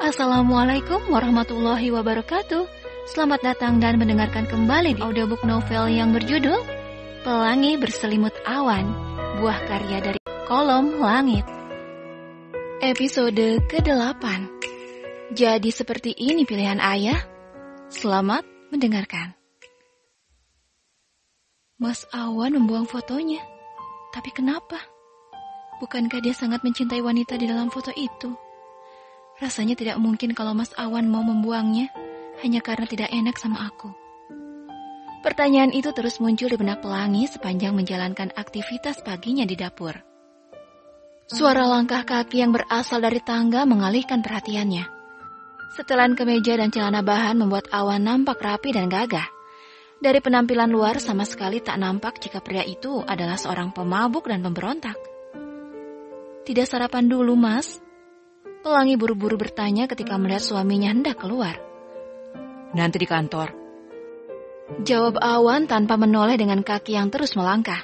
Assalamualaikum warahmatullahi wabarakatuh. Selamat datang dan mendengarkan kembali di audiobook novel yang berjudul Pelangi Berselimut Awan, buah karya dari Kolom Langit. Episode ke-8. Jadi seperti ini pilihan ayah? Selamat mendengarkan. Mas Awan membuang fotonya. Tapi kenapa? Bukankah dia sangat mencintai wanita di dalam foto itu? Rasanya tidak mungkin kalau Mas Awan mau membuangnya hanya karena tidak enak sama aku. Pertanyaan itu terus muncul di benak Pelangi sepanjang menjalankan aktivitas paginya di dapur. Suara langkah kaki yang berasal dari tangga mengalihkan perhatiannya. Setelan kemeja dan celana bahan membuat Awan nampak rapi dan gagah. Dari penampilan luar sama sekali tak nampak jika pria itu adalah seorang pemabuk dan pemberontak. Tidak sarapan dulu, Mas? Pelangi buru-buru bertanya ketika melihat suaminya hendak keluar. Nanti di kantor. Jawab Awan tanpa menoleh dengan kaki yang terus melangkah.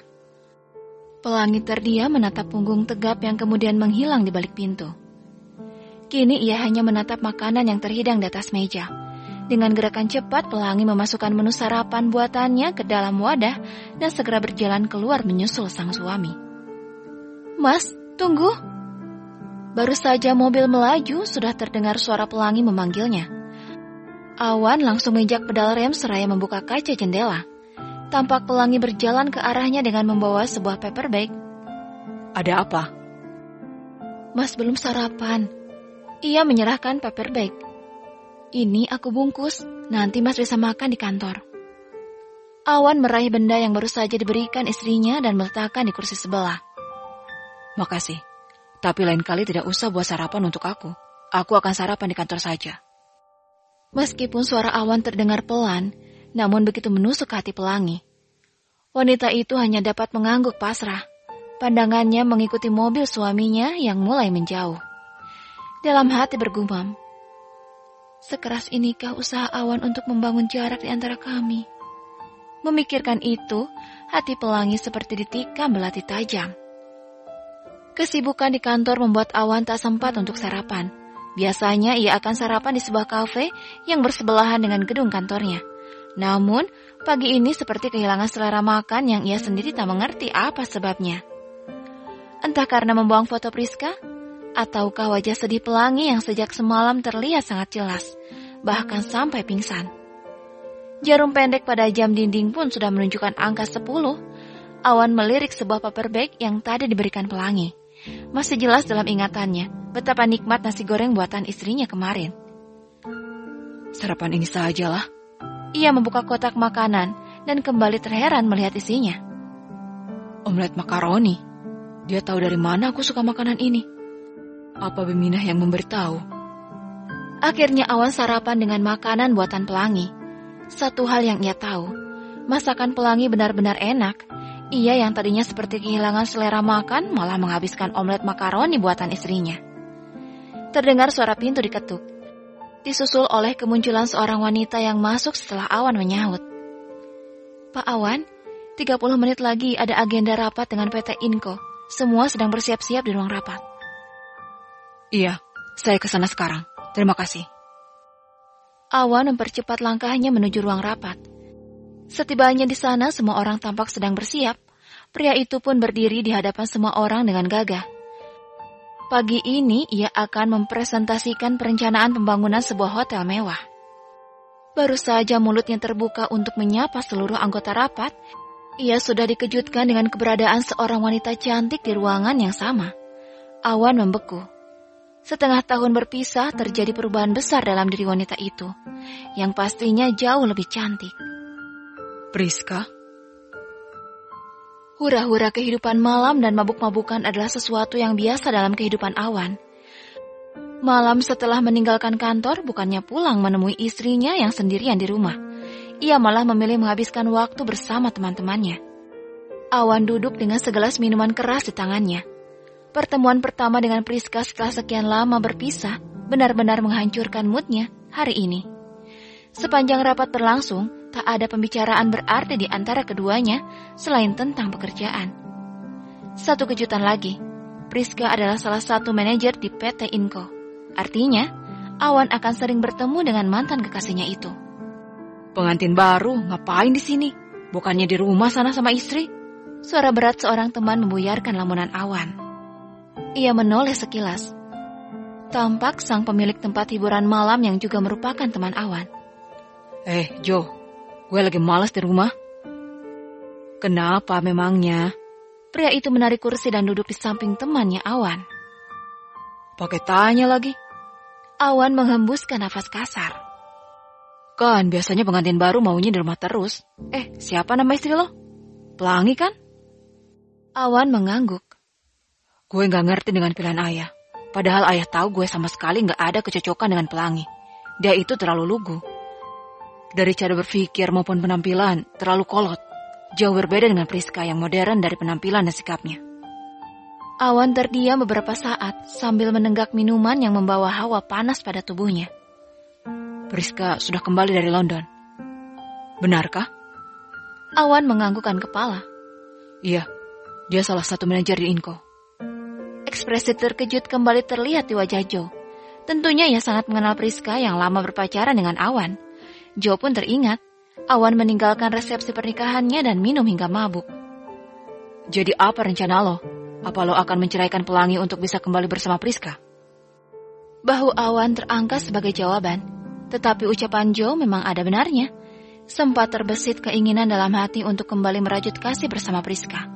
Pelangi terdiam menatap punggung tegap yang kemudian menghilang di balik pintu. Kini ia hanya menatap makanan yang terhidang di atas meja. Dengan gerakan cepat, Pelangi memasukkan menu sarapan buatannya ke dalam wadah dan segera berjalan keluar menyusul sang suami. Mas, tunggu! Baru saja mobil melaju, sudah terdengar suara Pelangi memanggilnya. Awan langsung menginjak pedal rem seraya membuka kaca jendela. Tampak Pelangi berjalan ke arahnya dengan membawa sebuah paper bag. Ada apa? Mas belum sarapan. Ia menyerahkan paper bag. Ini aku bungkus, nanti Mas bisa makan di kantor. Awan meraih benda yang baru saja diberikan istrinya dan meletakkan di kursi sebelah. Makasih. Tapi lain kali tidak usah buat sarapan untuk aku. Aku akan sarapan di kantor saja. Meskipun suara Awan terdengar pelan, namun begitu menusuk hati Pelangi. Wanita itu hanya dapat mengangguk pasrah. Pandangannya mengikuti mobil suaminya yang mulai menjauh. Dalam hati bergumam, sekeras inikah usaha Awan untuk membangun jarak di antara kami? Memikirkan itu, hati Pelangi seperti ditikam belati tajam. Kesibukan di kantor membuat Awan tak sempat untuk sarapan. Biasanya ia akan sarapan di sebuah kafe yang bersebelahan dengan gedung kantornya. Namun, pagi ini seperti kehilangan selera makan yang ia sendiri tak mengerti apa sebabnya. Entah karena membuang foto Priska, ataukah wajah sedih Pelangi yang sejak semalam terlihat sangat jelas, bahkan sampai pingsan. Jarum pendek pada jam dinding pun sudah menunjukkan angka 10. Awan melirik sebuah paper bag yang tadi diberikan Pelangi. Masih jelas dalam ingatannya betapa nikmat nasi goreng buatan istrinya kemarin. Sarapan ini sajalah. Ia membuka kotak makanan dan kembali terheran melihat isinya. Omelet makaroni. Dia tahu dari mana aku suka makanan ini. Apa Beminah yang memberitahu? Akhirnya Awan sarapan dengan makanan buatan Pelangi. Satu hal yang ia tahu, masakan Pelangi benar-benar enak. Ia yang tadinya seperti kehilangan selera makan malah menghabiskan omelet makaroni buatan istrinya. Terdengar suara pintu diketuk. Disusul oleh kemunculan seorang wanita yang masuk setelah Awan menyahut. Pak Awan, 30 menit lagi ada agenda rapat dengan PT Inco. Semua sedang bersiap-siap di ruang rapat. Iya, saya ke sana sekarang. Terima kasih. Awan mempercepat langkahnya menuju ruang rapat. Setibanya di sana, semua orang tampak sedang bersiap. Pria itu pun berdiri di hadapan semua orang dengan gagah. Pagi ini, ia akan mempresentasikan perencanaan pembangunan sebuah hotel mewah. Baru saja mulutnya terbuka untuk menyapa seluruh anggota rapat, ia sudah dikejutkan dengan keberadaan seorang wanita cantik di ruangan yang sama. Awan membeku. Setengah tahun berpisah, terjadi perubahan besar dalam diri wanita itu, yang pastinya jauh lebih cantik. Priska? Hura-hura kehidupan malam dan mabuk-mabukan adalah sesuatu yang biasa dalam kehidupan Awan. Malam setelah meninggalkan kantor, bukannya pulang menemui istrinya yang sendirian di rumah. Ia malah memilih menghabiskan waktu bersama teman-temannya. Awan duduk dengan segelas minuman keras di tangannya. Pertemuan pertama dengan Priska setelah sekian lama berpisah benar-benar menghancurkan moodnya hari ini. Sepanjang rapat berlangsung, tak ada pembicaraan berarti di antara keduanya selain tentang pekerjaan. Satu kejutan lagi, Priska adalah salah satu manajer di PT Inco. Artinya, Awan akan sering bertemu dengan mantan kekasihnya itu. Pengantin baru, ngapain di sini? Bukannya di rumah sana sama istri? Suara berat seorang teman membuyarkan lamunan Awan. Ia menoleh sekilas. Tampak sang pemilik tempat hiburan malam yang juga merupakan teman Awan. Jo, gue lagi malas di rumah. Kenapa memangnya? Pria itu menarik kursi dan duduk di samping temannya Awan. Pakai tanya lagi. Awan menghembuskan nafas kasar. Kan biasanya pengantin baru maunya di rumah terus. Siapa nama istri lo? Pelangi kan? Awan mengangguk. Gue gak ngerti dengan pilihan ayah. Padahal ayah tahu gue sama sekali gak ada kecocokan dengan Pelangi. Dia itu terlalu lugu. Dari cara berpikir maupun penampilan, terlalu kolot. Jauh berbeda dengan Priska yang modern dari penampilan dan sikapnya. Awan terdiam beberapa saat sambil menenggak minuman yang membawa hawa panas pada tubuhnya. Priska sudah kembali dari London. Benarkah? Awan menganggukkan kepala. Iya, dia salah satu manajer di Inco. Ekspresi terkejut kembali terlihat di wajah Joe. Tentunya ia sangat mengenal Priska yang lama berpacaran dengan Awan. Joe pun teringat, Awan meninggalkan resepsi pernikahannya dan minum hingga mabuk. Jadi apa rencana lo? Apa lo akan menceraikan Pelangi untuk bisa kembali bersama Priska? Bahu Awan terangkat sebagai jawaban, tetapi ucapan Joe memang ada benarnya. Sempat terbesit keinginan dalam hati untuk kembali merajut kasih bersama Priska.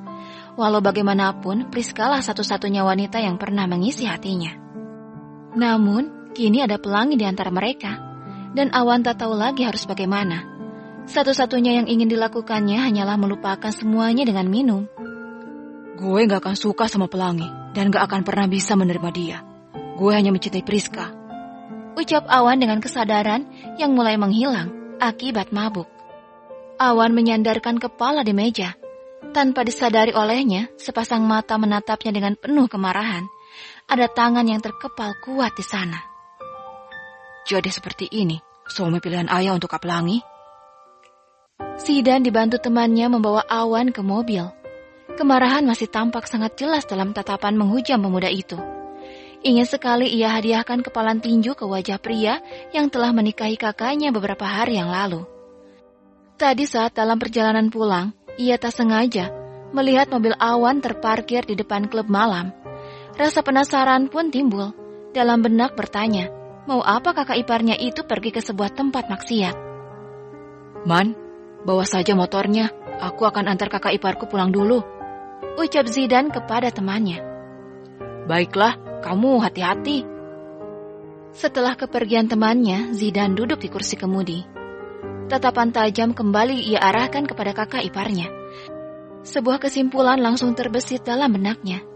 Walau bagaimanapun, Priska lah satu-satunya wanita yang pernah mengisi hatinya. Namun, kini ada Pelangi di antara mereka, dan Awan tak tahu lagi harus bagaimana. Satu-satunya yang ingin dilakukannya hanyalah melupakan semuanya dengan minum. Gue gak akan suka sama Pelangi, dan gak akan pernah bisa menerima dia. Gue hanya mencintai Priska. Ucap Awan dengan kesadaran yang mulai menghilang akibat mabuk. Awan menyandarkan kepala di meja. Tanpa disadari olehnya, sepasang mata menatapnya dengan penuh kemarahan. Ada tangan yang terkepal kuat di sana. Jadi seperti ini, suami pilihan ayah untuk Kak Pelangi? Zidan dibantu temannya membawa Awan ke mobil. Kemarahan masih tampak sangat jelas dalam tatapan menghujam pemuda itu. Ingin sekali ia hadiahkan kepalan tinju ke wajah pria yang telah menikahi kakaknya beberapa hari yang lalu. Tadi saat dalam perjalanan pulang, ia tak sengaja melihat mobil Awan terparkir di depan klub malam. Rasa penasaran pun timbul. Dalam benak bertanya, mau apa kakak iparnya itu pergi ke sebuah tempat maksiat? Man, bawa saja motornya. Aku akan antar kakak iparku pulang dulu. Ucap Zidan kepada temannya. Baiklah, kamu hati-hati. Setelah kepergian temannya, Zidan duduk di kursi kemudi. Tatapan tajam kembali ia arahkan kepada kakak iparnya. Sebuah kesimpulan langsung terbesit dalam benaknya.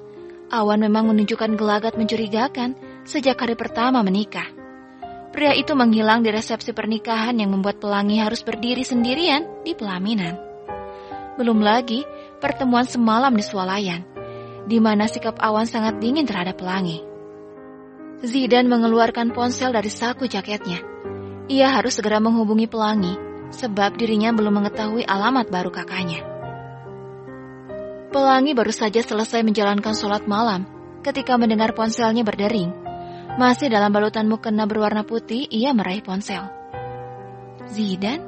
Awan memang menunjukkan gelagat mencurigakan sejak hari pertama menikah. Pria itu menghilang di resepsi pernikahan yang membuat Pelangi harus berdiri sendirian di pelaminan. Belum lagi pertemuan semalam di swalayan, di mana sikap Awan sangat dingin terhadap Pelangi. Zidan mengeluarkan ponsel dari saku jaketnya. Ia harus segera menghubungi Pelangi, sebab dirinya belum mengetahui alamat baru kakaknya. Pelangi baru saja selesai menjalankan sholat malam, ketika mendengar ponselnya berdering. Masih dalam balutan mukena berwarna putih, ia meraih ponsel. Zidan?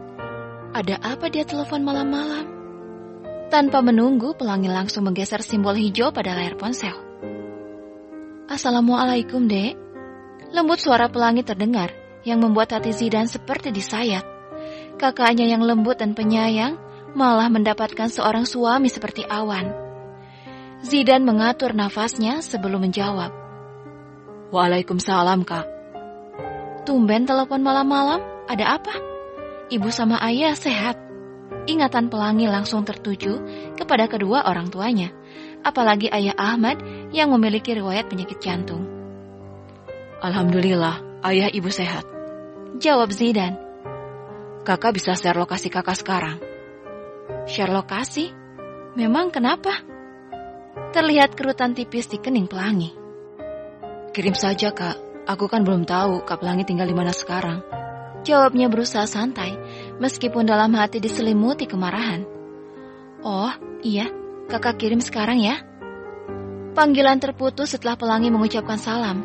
Ada apa dia telepon malam-malam? Tanpa menunggu, Pelangi langsung menggeser simbol hijau pada layar ponsel. Assalamualaikum, Dek. Lembut suara Pelangi terdengar, yang membuat hati Zidan seperti disayat. Kakaknya yang lembut dan penyayang, malah mendapatkan seorang suami seperti Awan. Zidan mengatur nafasnya sebelum menjawab. Waalaikumsalam, Kak. Tumben telepon malam-malam, ada apa? Ibu sama ayah sehat? Ingatan Pelangi langsung tertuju kepada kedua orang tuanya, apalagi ayah Ahmad yang memiliki riwayat penyakit jantung. Alhamdulillah, ayah ibu sehat. Jawab Zidan. Kakak bisa share lokasi kakak sekarang. Share lokasi? Memang kenapa? Terlihat kerutan tipis di kening Pelangi. Kirim saja, Kak. Aku kan belum tahu Kak Pelangi tinggal di mana sekarang. Jawabnya berusaha santai, meskipun dalam hati diselimuti kemarahan. Oh, iya, kakak kirim sekarang ya. Panggilan terputus setelah Pelangi mengucapkan salam.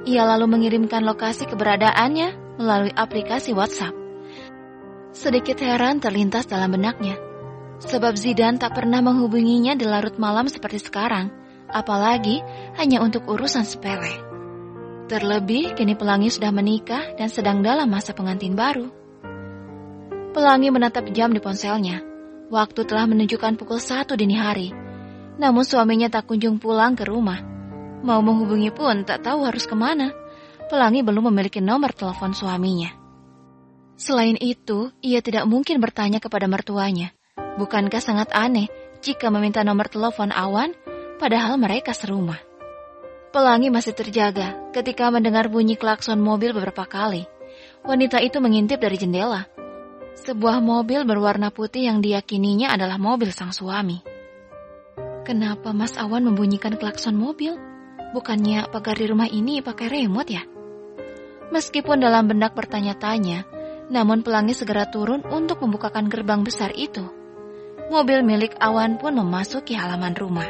Ia lalu mengirimkan lokasi keberadaannya melalui aplikasi WhatsApp. Sedikit heran terlintas dalam benaknya, sebab Zidane tak pernah menghubunginya di larut malam seperti sekarang, apalagi hanya untuk urusan sepele. Terlebih, kini Pelangi sudah menikah dan sedang dalam masa pengantin baru. Pelangi menatap jam di ponselnya. Waktu telah menunjukkan pukul 1 dini hari. Namun suaminya tak kunjung pulang ke rumah. Mau menghubungi pun tak tahu harus kemana. Pelangi belum memiliki nomor telepon suaminya. Selain itu, ia tidak mungkin bertanya kepada mertuanya. Bukankah sangat aneh jika meminta nomor telepon Awan, padahal mereka serumah. Pelangi masih terjaga ketika mendengar bunyi klakson mobil beberapa kali. Wanita itu mengintip dari jendela. Sebuah mobil berwarna putih yang diyakininya adalah mobil sang suami. Kenapa Mas Awan membunyikan klakson mobil? Bukannya pagar di rumah ini pakai remote ya? Meskipun dalam benak bertanya-tanya, namun Pelangi segera turun untuk membukakan gerbang besar itu. Mobil milik Awan pun memasuki halaman rumah.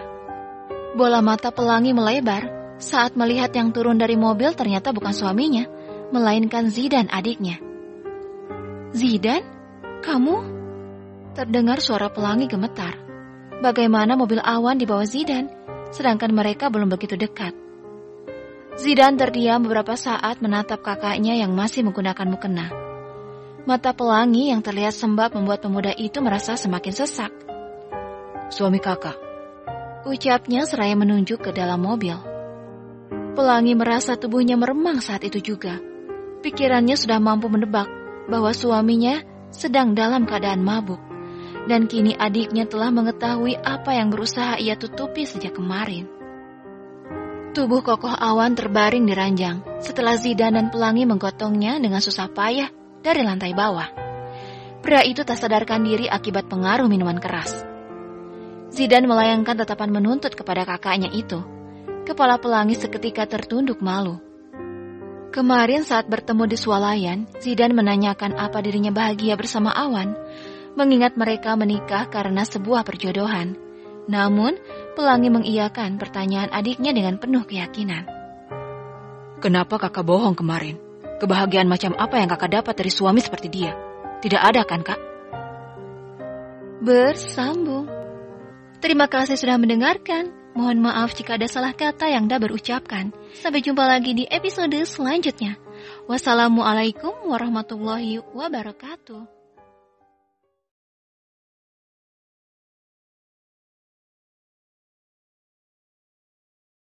Bola mata Pelangi melebar saat melihat yang turun dari mobil ternyata bukan suaminya, melainkan Zidane adiknya. Zidane? Kamu? Terdengar suara Pelangi gemetar. Bagaimana mobil Awan dibawa Zidane, sedangkan mereka belum begitu dekat. Zidane terdiam beberapa saat menatap kakaknya yang masih menggunakan mukena. Mata Pelangi yang terlihat sembab membuat pemuda itu merasa semakin sesak. Suami kakak, ucapnya seraya menunjuk ke dalam mobil. Pelangi merasa tubuhnya meremang saat itu juga. Pikirannya sudah mampu menebak bahwa suaminya sedang dalam keadaan mabuk. Dan kini adiknya telah mengetahui apa yang berusaha ia tutupi sejak kemarin. Tubuh kokoh Awan terbaring di ranjang setelah Zidane dan Pelangi menggotongnya dengan susah payah dari lantai bawah. Pria itu tak sadarkan diri akibat pengaruh minuman keras. Zidane melayangkan tatapan menuntut kepada kakaknya itu. Kepala Pelangi seketika tertunduk malu. Kemarin saat bertemu di swalayan, Zidane menanyakan apa dirinya bahagia bersama Awan, mengingat mereka menikah karena sebuah perjodohan. Namun, Pelangi mengiyakan pertanyaan adiknya dengan penuh keyakinan. Kenapa kakak bohong kemarin? Kebahagiaan macam apa yang kakak dapat dari suami seperti dia? Tidak ada kan, Kak? Bersambung. Terima kasih sudah mendengarkan. Mohon maaf jika ada salah kata yang dah berucapkan. Sampai jumpa lagi di episode selanjutnya. Wassalamualaikum warahmatullahi wabarakatuh.